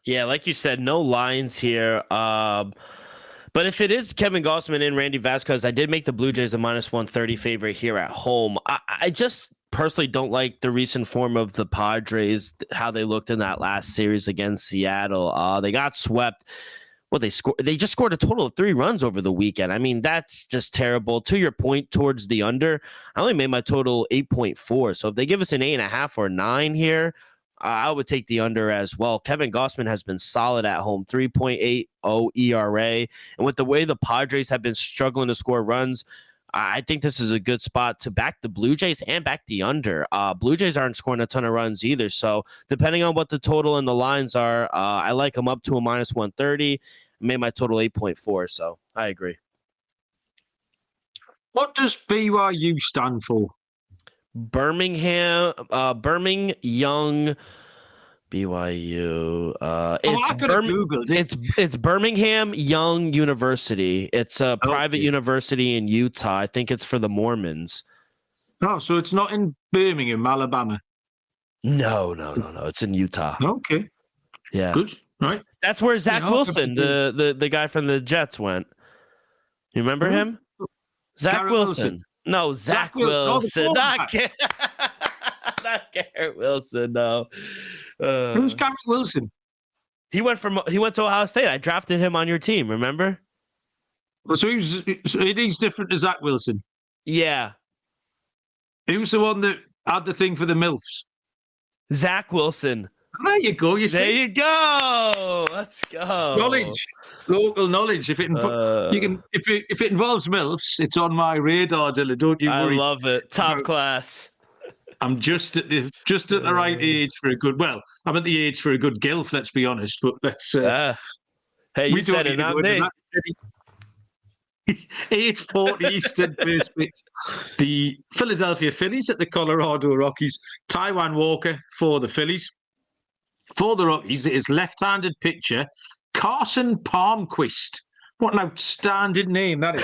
Yeah, like you said, no lines here. But if it is Kevin Gausman and Randy Vasquez, I did make the Blue Jays a -130 favorite here at home. I just personally don't like the recent form of the Padres, how they looked in that last series against Seattle. They got swept. Well, they just scored a total of 3 runs over the weekend. I mean, that's just terrible. To your point towards the under, I only made my total 8.4. So if they give us an 8.5 or 9 here, I would take the under as well. Kevin Gausman has been solid at home, 3.80 ERA. And with the way the Padres have been struggling to score runs, I think this is a good spot to back the Blue Jays and back the under. Blue Jays aren't scoring a ton of runs either. So depending on what the total and the lines are, I like them up to a -130. I made my total 8.4. So I agree. What does BYU stand for? Birmingham Young BYU. It's Birmingham Young University. It's a private university in Utah. I think it's for the Mormons. Oh, so it's not in Birmingham, Alabama. No. It's in Utah. Okay. Yeah. Good. Right. That's where Zach Wilson, the guy from the Jets, went. You remember him? Zach Wilson. No, Zach Wilson. Not Garrett Wilson. No. Who's Garrett Wilson? He went to Ohio State. I drafted him on your team. Remember? So he's different to Zach Wilson. Yeah. He was the one that had the thing for the MILFs. Zach Wilson. There you go. There you go. Let's go. Knowledge, local knowledge. If it involves MILFs, it's on my radar, Dylan. Don't you worry. I love it. Top class. I'm just at the right age for a good. Well, I'm at the age for a good gilf. Let's be honest. But let's. Hey, you said it, not me. 8:40 Eastern first pitch. The Philadelphia Phillies at the Colorado Rockies. Taiwan Walker for the Phillies. For the Rockies, it is left-handed pitcher Carson Palmquist. What an outstanding name that is.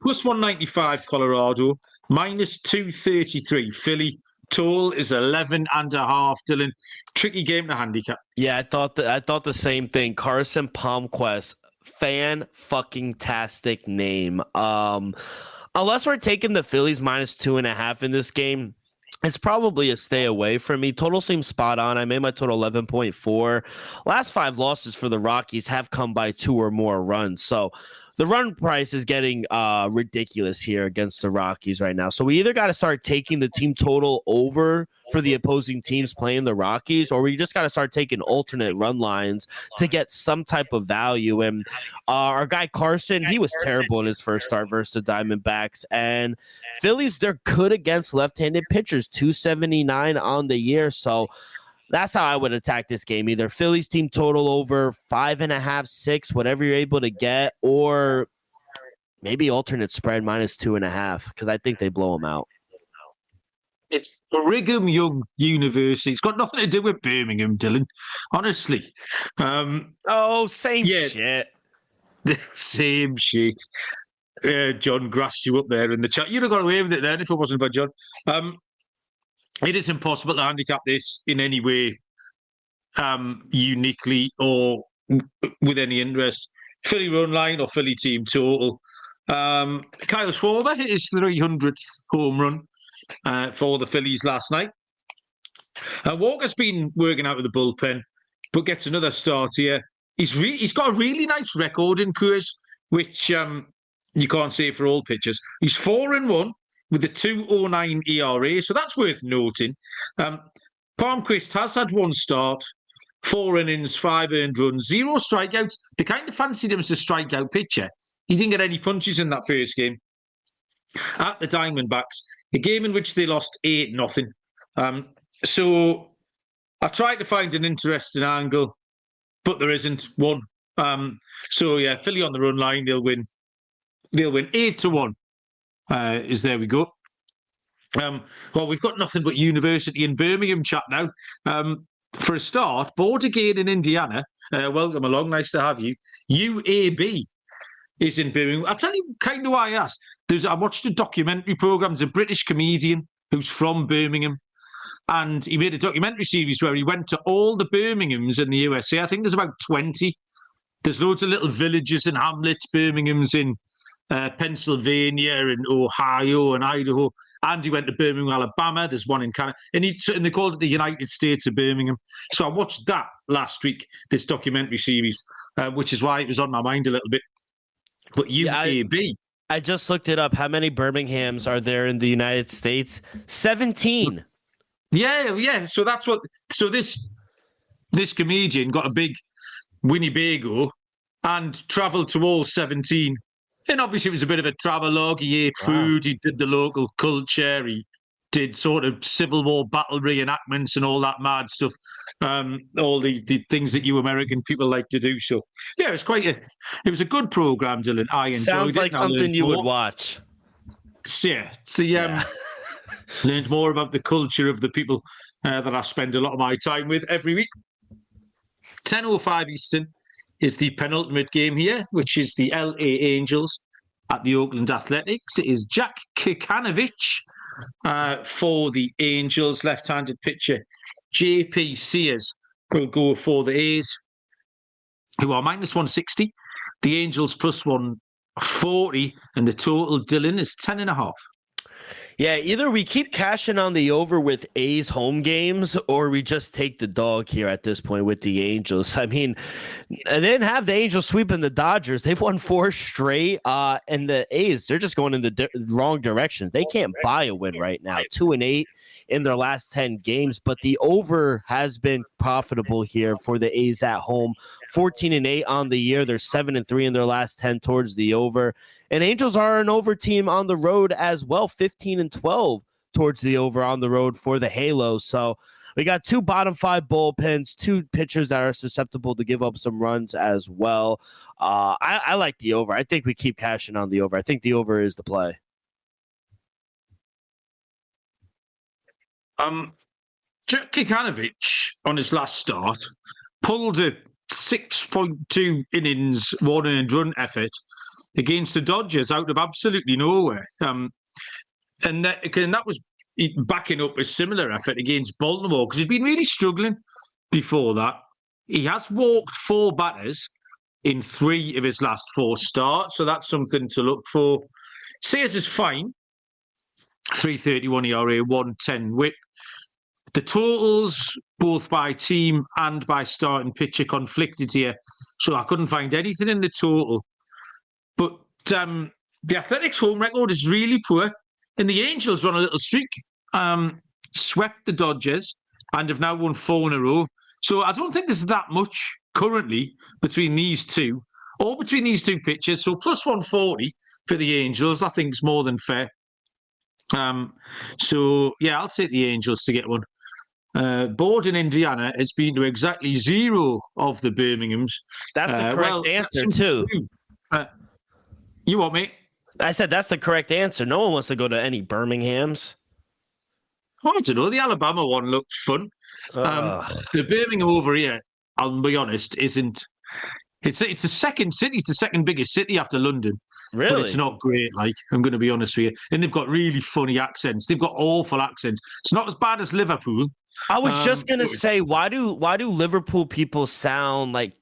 Plus 195 Colorado, -233 Philly. Total is 11.5. Dylan, tricky game to handicap. Yeah, I thought the same thing. Carson Palmquist, fan-fucking-tastic name. Unless we're taking the Phillies -2.5 in this game, it's probably a stay away from me. Total seems spot on. I made my total 11.4. Last 5 losses for the Rockies have come by 2 or more runs. So the run price is getting ridiculous here against the Rockies right now. So we either got to start taking the team total over for the opposing teams playing the Rockies, or we just got to start taking alternate run lines to get some type of value. And our guy Carson, he was terrible in his first start versus the Diamondbacks. And Phillies, they're good against left-handed pitchers, 279 on the year. So that's how I would attack this game. Either Phillies team total over 5.5, 6, whatever you're able to get, or maybe alternate spread -2.5, because I think they blow them out. It's Brigham Young University. It's got nothing to do with Birmingham, Dylan. Honestly. Same shit. Same shit. John grassed you up there in the chat. You'd have got away with it then if it wasn't for John. It is impossible to handicap this in any way uniquely or with any interest. Philly run line or Philly team total. Kyle Schwarber hit his 300th home run for the Phillies last night. Walker's been working out of the bullpen, but gets another start here. He's got a really nice record in Coors, which you can't say for all pitchers. He's 4-1 with a 2.09 ERA, so that's worth noting. Palmquist has had one start, 4 innings, 5 earned runs, 0 strikeouts. They kind of fancied him as a strikeout pitcher. He didn't get any punches in that first game at the Diamondbacks, a game in which they lost 8-0. So I tried to find an interesting angle, but there isn't one. Philly on the run line, they'll win 8-1. There we go. Well, we've got nothing but University in Birmingham chat now. For a start, board again in Indiana. Welcome along, nice to have you. UAB is in Birmingham. I'll tell you kind of why I asked. I watched a documentary program. There's a British comedian who's from Birmingham, and he made a documentary series where he went to all the Birminghams in the USA. I think there's about 20. There's loads of little villages and hamlets, Birminghams in Pennsylvania and Ohio and Idaho. And he went to Birmingham, Alabama. There's one in Canada. And they called it the United States of Birmingham. So I watched that last week, this documentary series, which is why it was on my mind a little bit. But UAB. I just looked it up. How many Birminghams are there in the United States? 17. Yeah. So that's what. So this comedian got a big Winnebago and travelled to all 17. And obviously it was a bit of a travelogue. He ate food. He did the local culture. He did sort of Civil War battle reenactments and all that mad stuff. All the things that you American people like to do. So yeah, it was a good program, Dylan. I enjoyed it. Sounds like something you would watch. Yeah. Learned more about the culture of the people that I spend a lot of my time with every week. 10:05 Eastern is the penultimate game here, which is the LA Angels at the Oakland Athletics. It is Jack Kikanovich for the Angels. Left-handed pitcher JP Sears will go for the A's, who are -160. The Angels +140, and the total, Dylan, is 10.5. Yeah, either we keep cashing on the over with A's home games, or we just take the dog here at this point with the Angels. I mean, they didn't have the Angels sweeping the Dodgers. They've won 4 straight, and the A's, they're just going in the wrong direction. They can't buy a win right now. 2-8 in their last 10 games, but the over has been profitable here for the A's at home. 14-8 on the year. They're 7-3 in their last 10 towards the over. And Angels are an over team on the road as well, 15-12 towards the over on the road for the Halo. So we got 2 bottom 5 bullpens, 2 pitchers that are susceptible to give up some runs as well. I like the over. I think we keep cashing on the over. I think the over is the play. Jack Kikanovich on his last start pulled a 6.2 innings, 1 earned run effort against the Dodgers out of absolutely nowhere. And that was backing up a similar effort against Baltimore, because he'd been really struggling before that. He has walked 4 batters in 3 of his last 4 starts, so that's something to look for. Sears is fine. 3.31 ERA, 1.10 whip. The totals, both by team and by starting pitcher, conflicted here, so I couldn't find anything in the total. But the Athletics' home record is really poor, and the Angels run a little streak, swept the Dodgers, and have now won 4 in a row. So I don't think there's that much currently between these two, or between these 2 pitchers. So +140 for the Angels, I think, is more than fair. So yeah, I'll take the Angels to get one. Board in Indiana has been to exactly 0 of the Birminghams. That's the correct answer, too. You want me? I said that's the correct answer. No one wants to go to any Birminghams. Oh, I don't know. The Alabama one looked fun. The Birmingham over here, I'll be honest, isn't. It's the second city. It's the second biggest city after London. Really? But it's not great, like, I'm going to be honest with you. And they've got really funny accents. They've got awful accents. It's not as bad as Liverpool. I was just going to say, why do Liverpool people sound like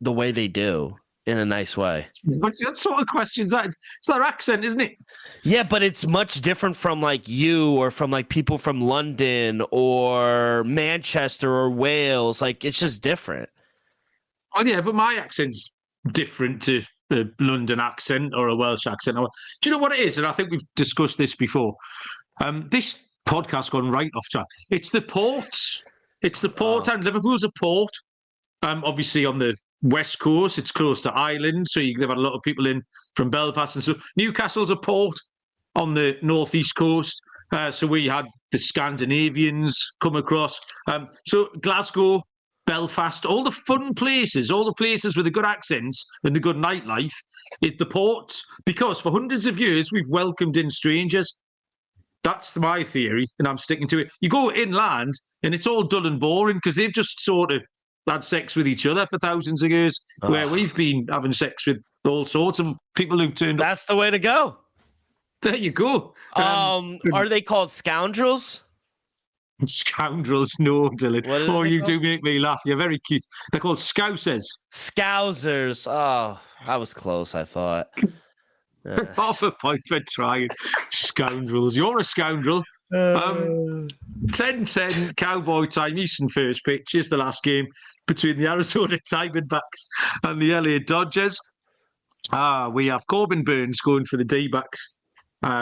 the way they do? in a nice way. What sort of questions that? It's their accent, isn't it? Yeah, but it's much different from like you or from like people from London or Manchester or Wales. Like it's just different. Oh yeah, but my accent's different to a London accent or a Welsh accent. Do you know what it is? And I think we've discussed this before. This podcast gone right off track. It's the ports. It's the port, and Liverpool's a port. Obviously on the west coast, it's close to Ireland, so they've had a lot of people in from Belfast and stuff. Newcastle's a port on the northeast coast, so we had the Scandinavians come across. So Glasgow, Belfast, all the fun places, all the places with the good accents and the good nightlife, it's the ports, because for hundreds of years we've welcomed in strangers. That's my theory, and I'm sticking to it. You go inland, and it's all dull and boring because they've just sort of had sex with each other for thousands of years, where we've been having sex with all sorts of people who've turned up. That's the way to go. There you go. Are they called scoundrels? Scoundrels, no, Dylan. Oh, you do make me laugh. You're very cute. They're called scousers. Scousers. Oh, I was close, I thought. Half a point for trying. Scoundrels. You're a scoundrel. 10-10 Cowboy time. Eastern first pitch is the last game between the Arizona Diamondbacks and the LA Dodgers. We have Corbin Burns going for the D-backs.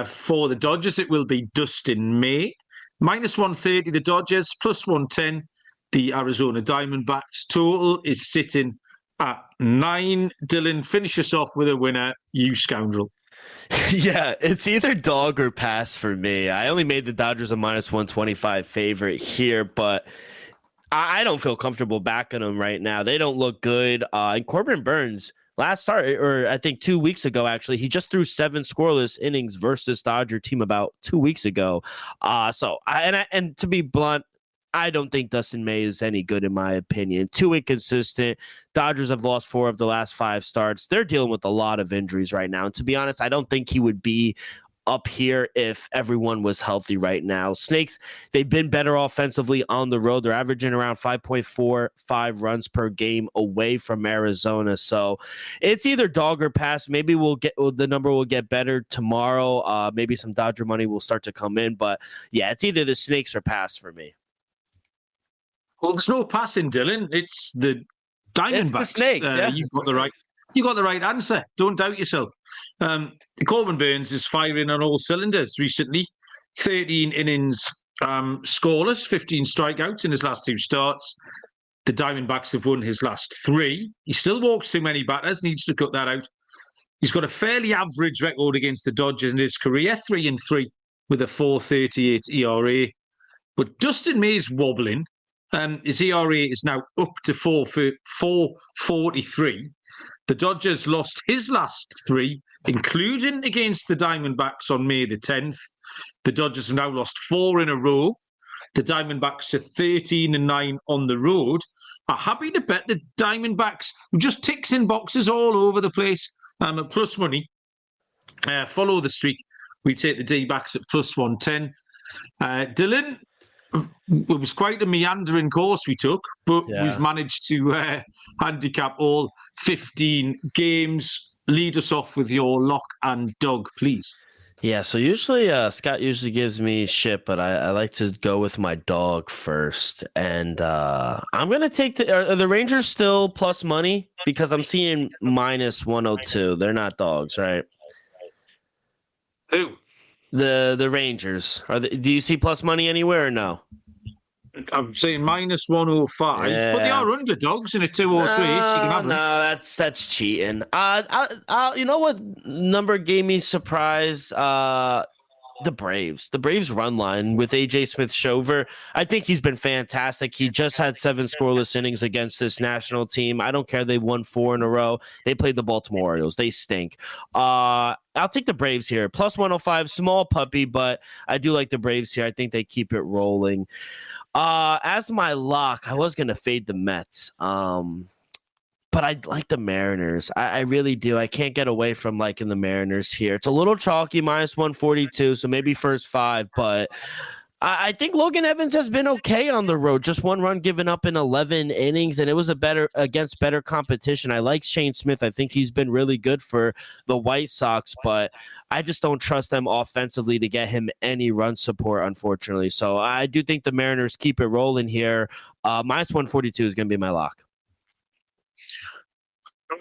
For the Dodgers, it will be Dustin May. -130 the Dodgers, +110 the Arizona Diamondbacks. Total is sitting at 9. Dylan, finish us off with a winner, you scoundrel. Yeah, it's either dog or pass for me. I only made the Dodgers a -125 favorite here, but I don't feel comfortable backing them right now. They don't look good. And Corbin Burns, last start, or I think 2 weeks ago, actually, he just threw 7 scoreless innings versus Dodger team about 2 weeks ago. And to be blunt, I don't think Dustin May is any good, in my opinion. Too inconsistent. Dodgers have lost 4 of the last 5 starts. They're dealing with a lot of injuries right now. And to be honest, I don't think he would be up here if everyone was healthy right now. Snakes, they've been better offensively on the road. They're averaging around 5.45 runs per game away from Arizona. So it's either dog or pass. Maybe the number will get better tomorrow. Maybe some Dodger money will start to come in. But yeah, it's either the Snakes or pass for me. Well, there's no passing, Dylan. It's the Diamondbacks. It's the Snakes. You got the right answer. Don't doubt yourself. Corbin Burns is firing on all cylinders recently. 13 innings scoreless, 15 strikeouts in his last 2 starts. The Diamondbacks have won his last 3. He still walks too many batters, needs to cut that out. He's got a fairly average record against the Dodgers in his career, 3-3 with a 4.38 ERA. But Dustin May's wobbling. His ERA is now up to 4.43. The Dodgers lost his last 3, including against the Diamondbacks on May the 10th. The Dodgers have now lost 4 in a row. The Diamondbacks are 13-9 on the road. Are happy to bet the Diamondbacks, who just ticks in boxes all over the place, at plus money. Follow the streak. We take the D-backs at +110. Dylan, it was quite a meandering course we took, but we've managed to handicap all 15 games. Lead us off with your lock and dog, please. Yeah, so usually Scott usually gives me shit, but I like to go with my dog first. And I'm going to take are the Rangers still plus money? Because I'm seeing -102. They're not dogs, right? Who? The Rangers. Do you see plus money anywhere or no? I'm saying -105, but they are underdogs in a 2-horse race. You can have them. No, that's cheating. You know what number gave me surprise? The Braves. The Braves run line with AJ Smith-Shover. I think he's been fantastic. He just had 7 scoreless innings against this national team. I don't care. They've won 4 in a row. They played the Baltimore Orioles. They stink. I'll take the Braves here. +105, small puppy, but I do like the Braves here. I think they keep it rolling. As my lock, I was going to fade the Mets. But I like the Mariners. I really do. I can't get away from liking the Mariners here. It's a little chalky, -142, so maybe first 5. But I think Logan Evans has been okay on the road. Just one run given up in 11 innings, and it was against better competition. I like Shane Smith. I think he's been really good for the White Sox, but I just don't trust them offensively to get him any run support, unfortunately. So I do think the Mariners keep it rolling here. Minus 142 is going to be my lock.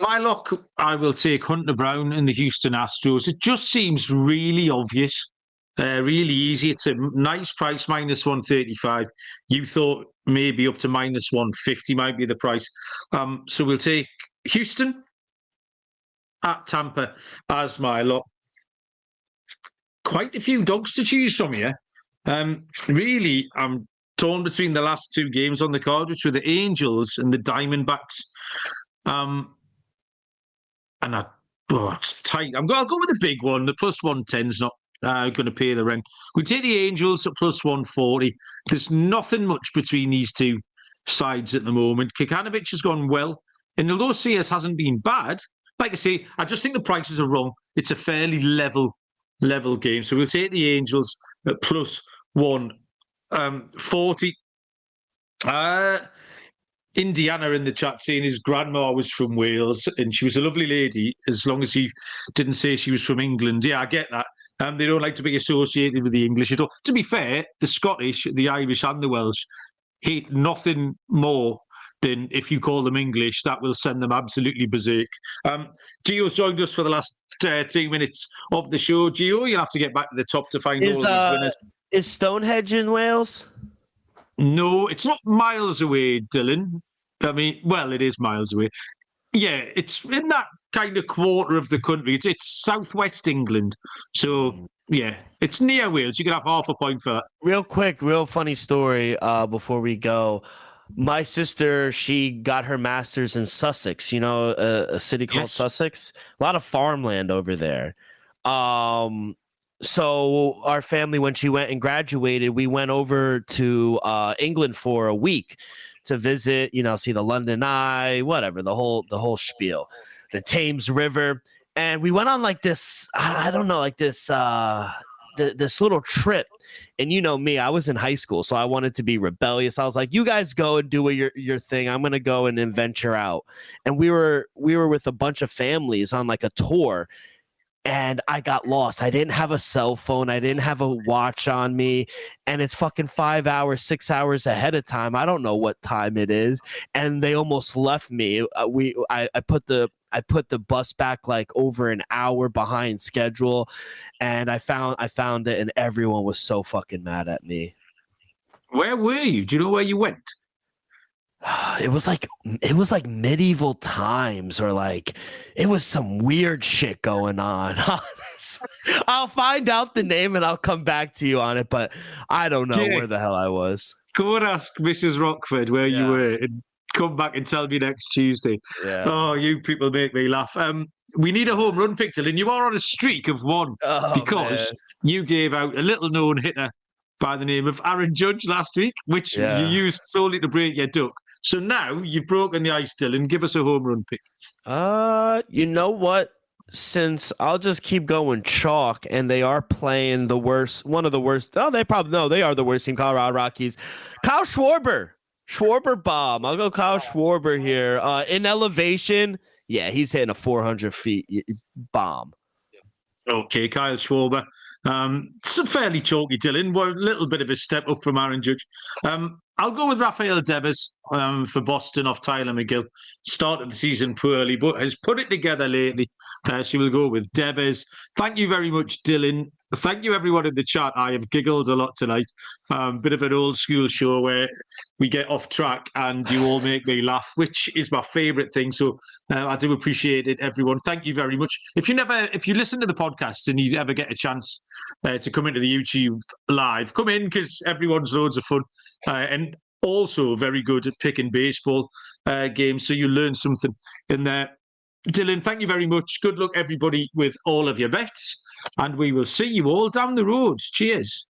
My lock, I will take Hunter Brown and the Houston Astros. It just seems really obvious. Really easy. It's a nice price, minus 135. You thought maybe up to minus 150 might be the price. So we'll take Houston at Tampa as my lock. Quite a few dogs to choose from here. Really, I'm torn between the last two games on the card, which were the Angels and the Diamondbacks. It's tight. I'll go with the big one. The plus 110's not going to pay the rent. We take the Angels at plus 140. There's nothing much between these two sides at the moment. Kikanovic has gone well, and although CS hasn't been bad, like I say, I just think the prices are wrong. It's a fairly level game. So we'll take the Angels at plus 140. Indiana in the chat saying his grandma was from Wales and she was a lovely lady as long as he didn't say she was from England. Yeah, I get that. They don't like to be associated with the English at all. To be fair, the Scottish, the Irish and the Welsh hate nothing more than if you call them English, that will send them absolutely berserk. Gio's joined us for the last 2 minutes of the show. Gio, you'll have to get back to the top to find all of these winners. Is Stonehenge in Wales? No, it's not miles away, Dylan. I mean, well, it is miles away. Yeah, it's in that kind of quarter of the country. It's southwest England. So, yeah, it's near Wales. You can have half a point for that. Real quick, real funny story before we go. My sister, she got her master's in Sussex, a city called Sussex. A lot of farmland over there. So our family, when she went and graduated, we went over to England for a week to visit, see the London Eye, whatever, the whole spiel, the Thames River. And we went on like this, I don't know, like this little trip. And you know me, I was in high school, so I wanted to be rebellious. I was like, you guys go and do your thing. I'm going to go and venture out. And we were with a bunch of families on like a tour. And I got lost. I didn't have a cell phone. I didn't have a watch on me. And it's fucking 5 hours, 6 hours ahead of time. I don't know what time it is. And they almost left me. I put the bus back like over an hour behind schedule. And I found it, and everyone was so fucking mad at me. Where were you? Do you know where you went? It was like medieval times, or like it was some weird shit going on. I'll find out the name and I'll come back to you on it, but I don't know where the hell I was. Go and ask Mrs. Rockford where you were and come back and tell me next Tuesday. Yeah. Oh, you people make me laugh. We need a home run pick, and you are on a streak of one because you gave out a little known hitter by the name of Aaron Judge last week, which you used solely to break your duck. So now you've broken the ice, Dylan. Give us a home run pick. You know what? Since I'll just keep going chalk, and they are playing one of the worst. Oh, they are the worst team, Colorado Rockies. Kyle Schwarber bomb. I'll go Kyle Schwarber here. In elevation, he's hitting a 400 feet bomb. Okay, Kyle Schwarber. It's a fairly chalky, Dylan. We're a little bit of a step up from Aaron Judge. I'll go with Rafael Devers for Boston off Tyler McGill. Started the season poorly, but has put it together lately. So we'll go with Devers. Thank you very much, Dylan. Thank you, everyone in the chat. I have giggled a lot tonight. Bit of an old school show where we get off track and you all make me laugh, which is my favourite thing. So I do appreciate it, everyone. Thank you very much. If you listen to the podcast and you ever get a chance to come into the YouTube live, come in, because everyone's loads of fun and also very good at picking baseball games. So you learn something in there. Dylan, thank you very much. Good luck, everybody, with all of your bets. And we will see you all down the road. Cheers.